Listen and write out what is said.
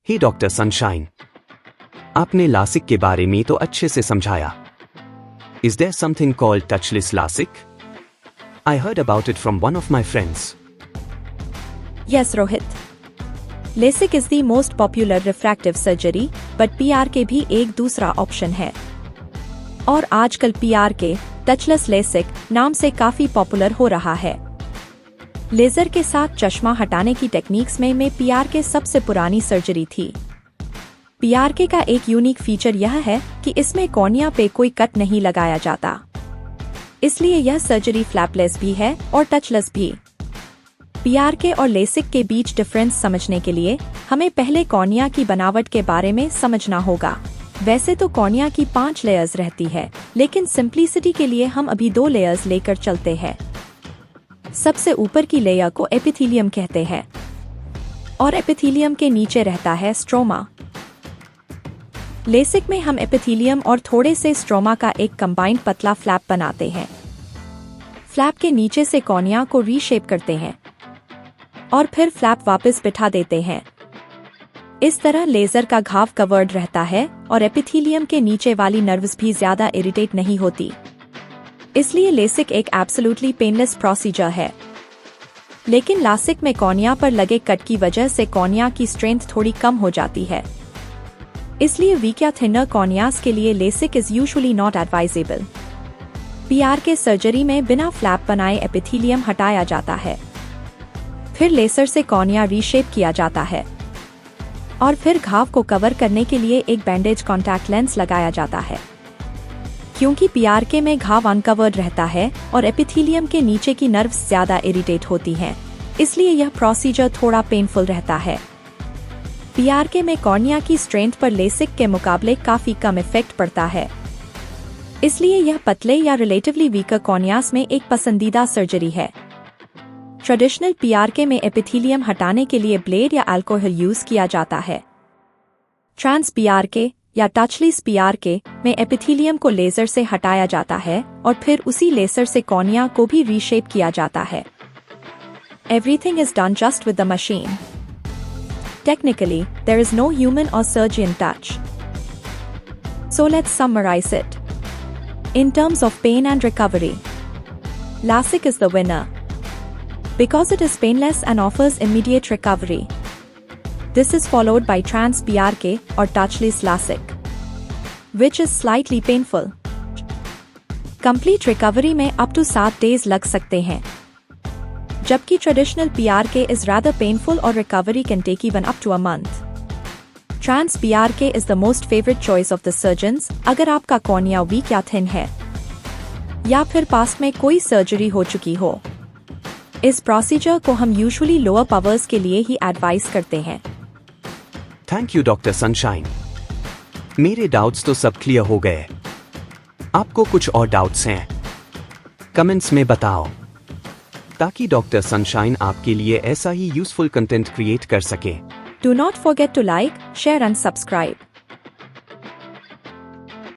हे doctor sunshine, आपने LASIK के बारे में तो अच्छे से समझाया। Is there something called touchless LASIK? I heard about it from one of my friends. Yes, Rohit. LASIK is the most popular refractive surgery, but PRK भी एक दूसरा ऑप्शन है। और आजकल PRK, टचलेस LASIK, नाम से काफी पॉपुलर हो रहा है। लेजर के साथ चश्मा हटाने की टेक्निक्स में PRK सबसे पुरानी सर्जरी थी। PRK का एक यूनिक फीचर यह है कि इसमें कॉर्निया पे कोई कट नहीं लगाया जाता, इसलिए यह सर्जरी फ्लैपलेस भी है और टचलेस भी। PRK और LASIK के बीच डिफरेंस समझने के लिए हमें पहले कॉर्निया की बनावट के बारे में समझना होगा। वैसे तो कॉर्निया की 5 लेयर्स रहती है, लेकिन सिंप्लिसिटी के लिए हम अभी 2 लेयर्स लेकर चलते हैं। सबसे ऊपर की लेयर को एपिथेलियम कहते हैं और एपिथेलियम के नीचे रहता है स्ट्रोमा। LASIK में हम एपिथेलियम और थोड़े से स्ट्रोमा का एक कंबाइंड पतला फ्लैप बनाते हैं। फ्लैप के नीचे से कॉर्निया को रीशेप करते हैं और फिर फ्लैप वापस बिठा देते हैं। इस तरह लेजर का घाव कवर्ड रहता है और एपिथेलियम के नीचे वाली नर्व्स भी ज्यादा इरिटेट नहीं होती। इसलिए LASIK एक एब्सोल्युटली पेनलेस प्रोसीजर है। लेकिन LASIK में कॉर्निया पर लगे कट की वजह से कॉर्निया की स्ट्रेंथ थोड़ी कम हो जाती है। इसलिए वीक या थिनर कॉर्नियास के लिए LASIK is usually not advisable. PRK surgery में बिना फ्लैप बनाए एपिथेलियम हटाया जाता है, फिर लेजर से कॉर्निया रीशेप किया जाता है और फिर घाव को कवर करने के लिए एक बैंडेज कॉन्टैक्ट लेंस लगाया जाता है। क्योंकि PRK में घाव अनकवर्ड रहता है और एपिथेलियम के नीचे की नर्व्स ज्यादा इरिटेट होती हैं, इसलिए यह प्रोसीजर थोड़ा पेनफुल रहता है। PRK में कॉर्निया की स्ट्रेंथ पर LASIK के मुकाबले काफी कम इफेक्ट पड़ता है, इसलिए यह पतले या रिलेटिवली वीकर कॉर्नियास में एक पसंदीदा सर्जरी है। ट्रेडिशनल PRK में एपिथेलियम हटाने के लिए ब्लेड या अल्कोहल यूज किया जाता है। ट्रांस PRK या टचलेस PRK में एपिथेलियम को लेजर से हटाया जाता है और फिर उसी लेजर से कॉर्निया को भी रीशेप किया जाता है। Everything is done just with the machine. Technically, there is no human or surgeon touch. So let's summarize it. In terms of pain and recovery, LASIK is the winner because it is painless and offers immediate recovery. This is followed by trans PRK or touchless LASIK, which is slightly painful. Complete recovery में up to 7 days लग सकते हैं, जबकि traditional PRK is rather painful और recovery can take even up to a month. Trans PRK is the most favorite choice of the surgeons अगर आपका cornea week या thin है या फिर पास्ट में कोई सर्जरी हो चुकी हो। इस प्रोसीजर को हम यूजुअली लोअर पावर्स के लिए ही एडवाइस करते हैं। थैंक यू डॉक्टर सनशाइन, मेरे डाउट्स तो सब क्लियर हो गए। आपको कुछ और डाउट्स हैं? कमेंट्स में बताओ, ताकि डॉक्टर सनशाइन आपके लिए ऐसा ही यूजफुल कंटेंट क्रिएट कर सके। Do not forget to like, share and subscribe.